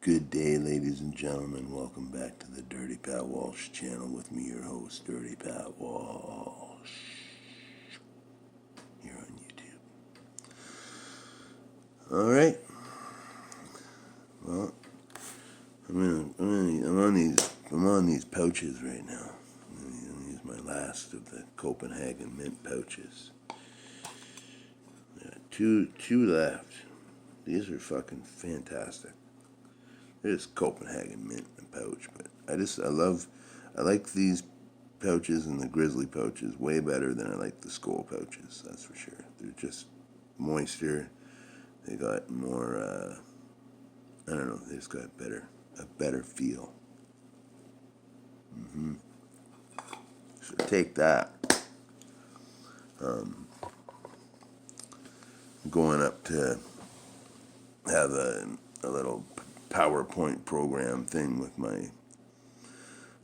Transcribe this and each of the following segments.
Good day, ladies and gentlemen. Welcome back to the Dirty Pat Walsh channel with me, your host, Dirty Pat Walsh, here on YouTube. All right. Well, I'm on these pouches right now. I'm going to use my last of the Copenhagen mint pouches. Two left. These are fucking fantastic. It's Copenhagen mint and pouch, but I like these pouches and the grizzly pouches way better than I like the skull pouches, that's for sure. They're just moister. They got more, I don't know, they just got a better feel. So take that. Going up to have a little PowerPoint program thing with my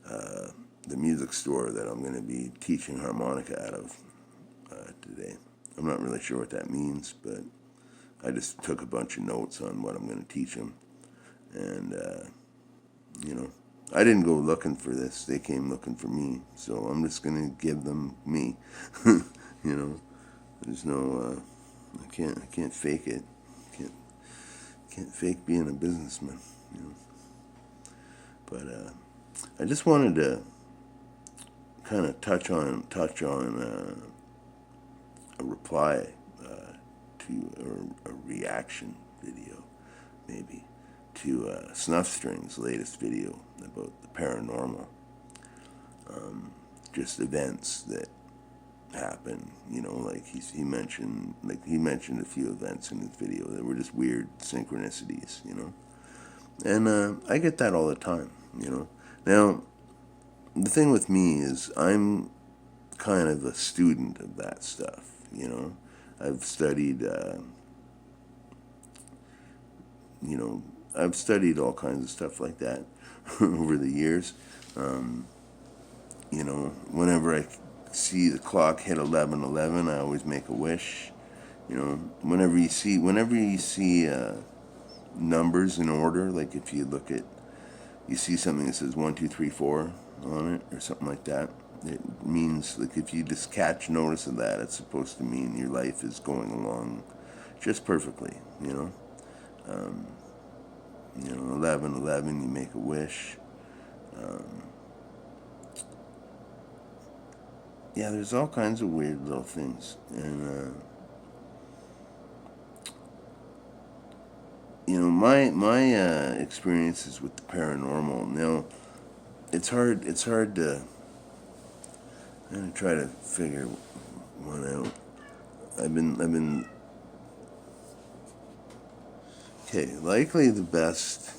the music store that I'm going to be teaching harmonica out of today. I'm not really sure what that means, but I just took a bunch of notes on what I'm going to teach them, and I didn't go looking for this; they came looking for me. So I'm just going to give them me. There's no I can't fake it. Can't fake being a businessman, But I just wanted to kind of touch on a reply to a reaction video, maybe, to Snuffstrings' latest video about the paranormal. Just events that happen, like he mentioned a few events in his video that were just weird synchronicities, and I get that all the time, Now, the thing with me is I'm kind of a student of that stuff, I've studied, I've studied all kinds of stuff like that over the years. Whenever I see the clock hit 11:11, I always make a wish. Whenever you see numbers in order, like if you see something that says 1, 2, 3, 4 on it or something like that, it means, like, if you just catch notice of that, it's supposed to mean your life is going along just perfectly. 11:11, you make a wish. Yeah, there's all kinds of weird little things, and my experiences with the paranormal. Now, it's hard to. I'm gonna try to figure one out. I've been. Okay, likely the best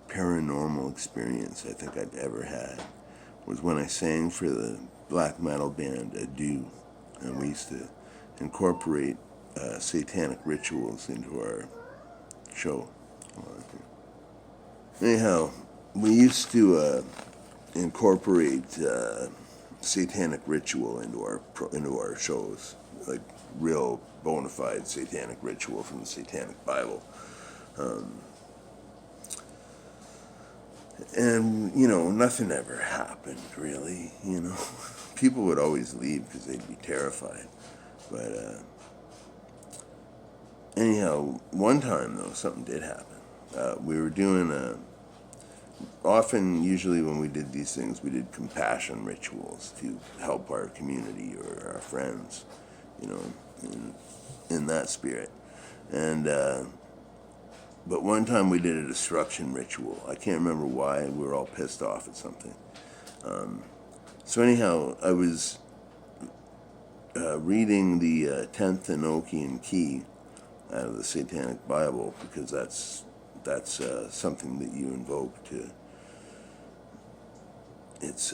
paranormal experience I think I've ever had was when I sang for the black metal band Adieu, and we used to incorporate satanic rituals into our show. Anyhow, we used to incorporate satanic ritual into our shows, like real bona fide satanic ritual from the Satanic Bible. And, nothing ever happened, really, People would always leave because they'd be terrified. But, anyhow, one time, though, something did happen. We were doing usually when we did these things, we did compassion rituals to help our community or our friends, in that spirit. And, but one time we did a destruction ritual. I can't remember why. We were all pissed off at something. So anyhow, I was reading the 10th Enochian key out of the Satanic Bible, because that's something that you invoke to. It's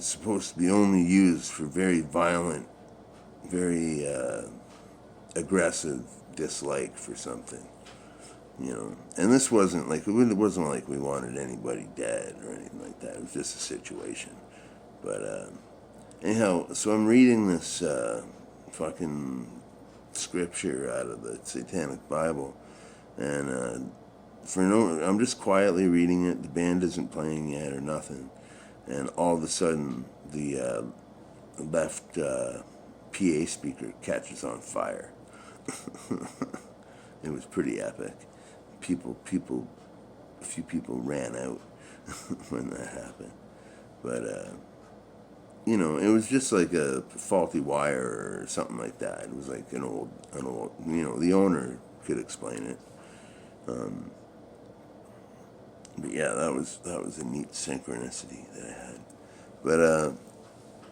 supposed to be only used for very violent, very aggressive dislike for something. And this wasn't like we wanted anybody dead or anything like that. It was just a situation. But anyhow, so I'm reading this fucking scripture out of the Satanic Bible, and I'm just quietly reading it. The band isn't playing yet or nothing, and all of a sudden the left PA speaker catches on fire. It was pretty epic. A few people ran out when that happened, but it was just like a faulty wire or something like that. It was like an old. The owner could explain it. But yeah, that was a neat synchronicity that I had. But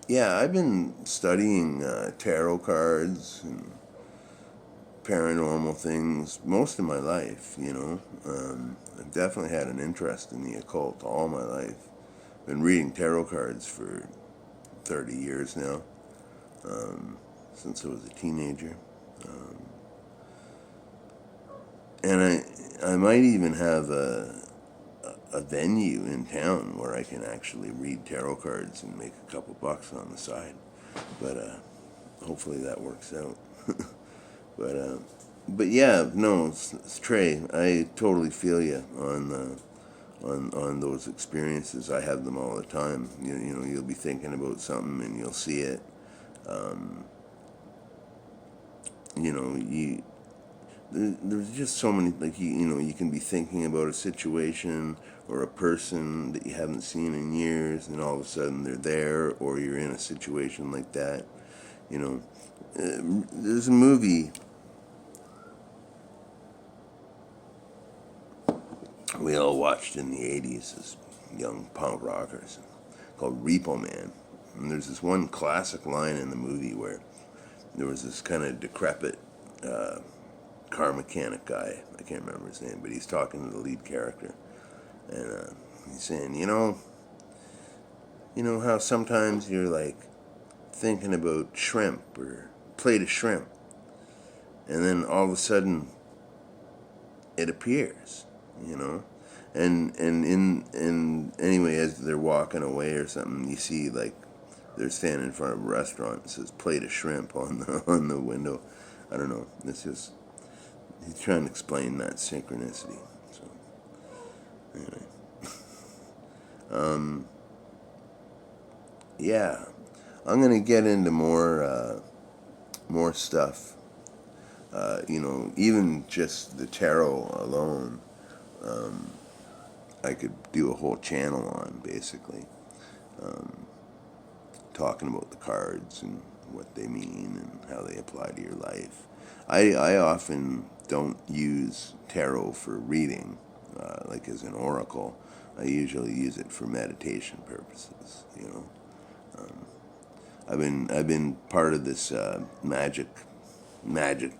yeah, I've been studying tarot cards and paranormal things most of my life. I've definitely had an interest in the occult all my life. Been reading tarot cards for 30 years now, since I was a teenager. And I might even have a venue in town where I can actually read tarot cards and make a couple bucks on the side. But hopefully that works out. But yeah, no, it's Trey. I totally feel you on those experiences. I have them all the time. You'll be thinking about something and you'll see it. There's just so many, like, you can be thinking about a situation or a person that you haven't seen in years, and all of a sudden they're there, or you're in a situation like that. There's a movie we all watched in the 80s as young punk rockers called Repo Man. And there's this one classic line in the movie where there was this kind of decrepit car mechanic guy. I can't remember his name, but he's talking to the lead character. And he's saying, how sometimes you're like thinking about shrimp or plate of shrimp, and then all of a sudden it appears, and anyway, as they're walking away or something, you see like they're standing in front of a restaurant. It says plate of shrimp on the window. I don't know. It's just he's trying to explain that synchronicity. So anyway, yeah, I'm gonna get into more stuff. Even just the tarot alone, I could do a whole channel on, basically, talking about the cards and what they mean and how they apply to your life. I often don't use tarot for reading, like as an oracle. I usually use it for meditation purposes. I've been part of this magic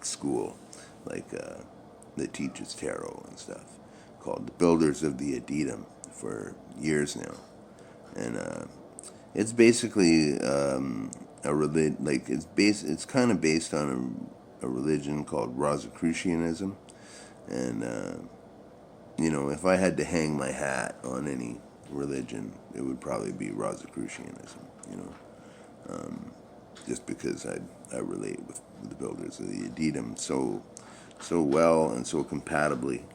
school, like that teaches tarot and stuff, called the Builders of the Adetum, for years now, and it's basically it's kind of based on a religion called Rosicrucianism, and if I had to hang my hat on any religion, it would probably be Rosicrucianism. Just because I relate with the Builders of the Adetum so well and so compatibly.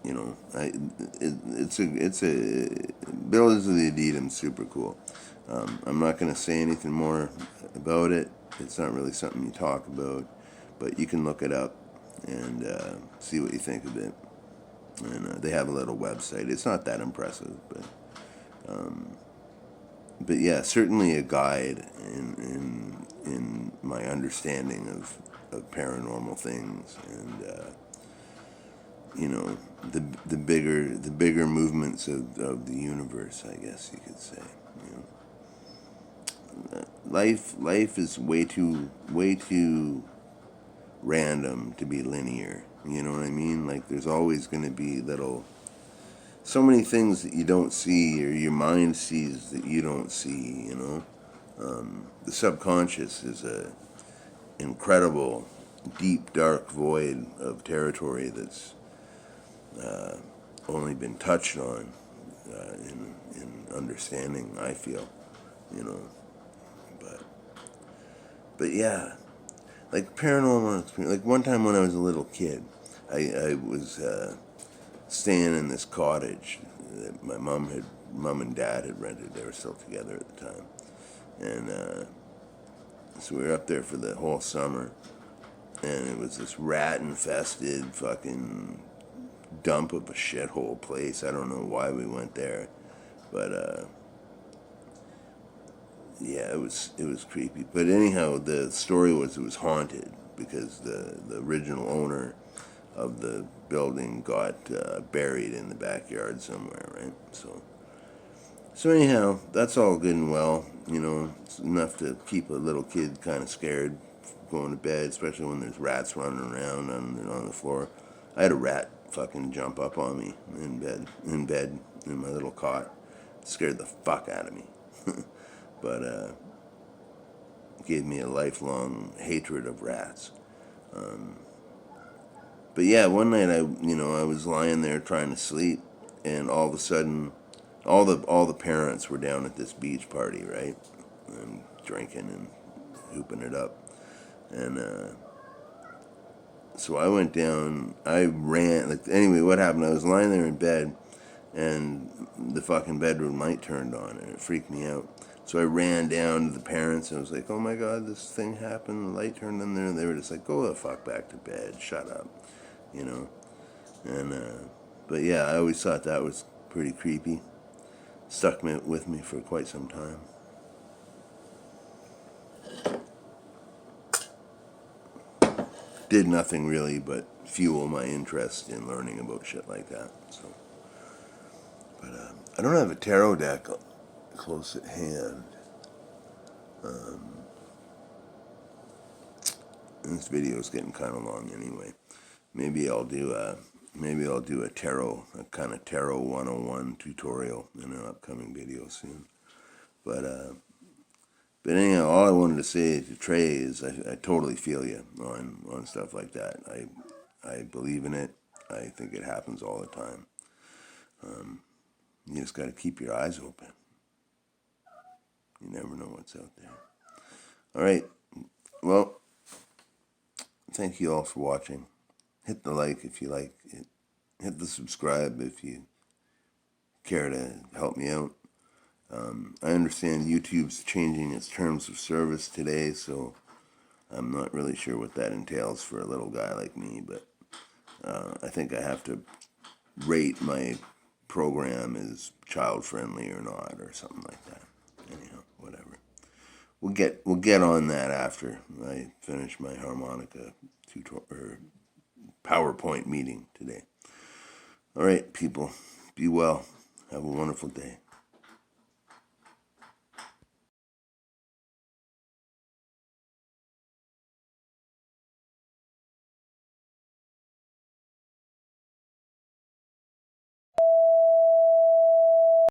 It's a Builders of the Adetum, super cool. I'm not going to say anything more about it. It's not really something you talk about, but you can look it up and see what you think of it. And they have a little website. It's not that impressive, but yeah, certainly a guide in my understanding of paranormal things, and the bigger movements of the universe, I guess you could say. Life is way too random to be linear. You know what I mean? Like, there's always going to be so many things that you don't see, or your mind sees that you don't see. The subconscious is a incredible, deep, dark void of territory that's only been touched on in understanding, I feel, but yeah, like paranormal experience. Like one time when I was a little kid, I was staying in this cottage that my mom and dad had rented. They were still together at the time, and so we were up there for the whole summer, and it was this rat infested fucking dump of a shithole place. I don't know why we went there, but yeah, it was creepy. But anyhow, the story was it was haunted because the original owner of the building got buried in the backyard somewhere, right? So anyhow, that's all good and well. You know, it's enough to keep a little kid kind of scared going to bed, especially when there's rats running around on the floor. I had a rat fucking jump up on me in my little cot. It scared the fuck out of me. But gave me a lifelong hatred of rats. But yeah, one night I was lying there trying to sleep, and all of a sudden, all the parents were down at this beach party, right, and drinking and hooping it up, and so I went down. I ran. Like anyway, what happened? I was lying there in bed, and the fucking bedroom light turned on, and it freaked me out. So I ran down to the parents and I was like, "Oh my god, this thing happened. The light turned on there." And they were just like, "Go the fuck back to bed. Shut up," you know. And but yeah, I always thought that was pretty creepy. Stuck with me for quite some time. Did nothing really but fuel my interest in learning about shit like that. So, but I don't have a tarot deck close at hand. And this video is getting kind of long anyway. Maybe I'll do a kind of tarot 101 tutorial in an upcoming video soon. But anyhow, all I wanted to say to Trey is I totally feel you on stuff like that. I believe in it. I think it happens all the time. You just got to keep your eyes open. You never know what's out there. All right. Well, thank you all for watching. Hit the like if you like it. Hit the subscribe if you care to help me out. I understand YouTube's changing its terms of service today, so I'm not really sure what that entails for a little guy like me, but I think I have to rate my program as child friendly or not, or something like that. Anyhow, whatever. We'll get on that after I finish my harmonica PowerPoint meeting today. All right, people, be well. Have a wonderful day.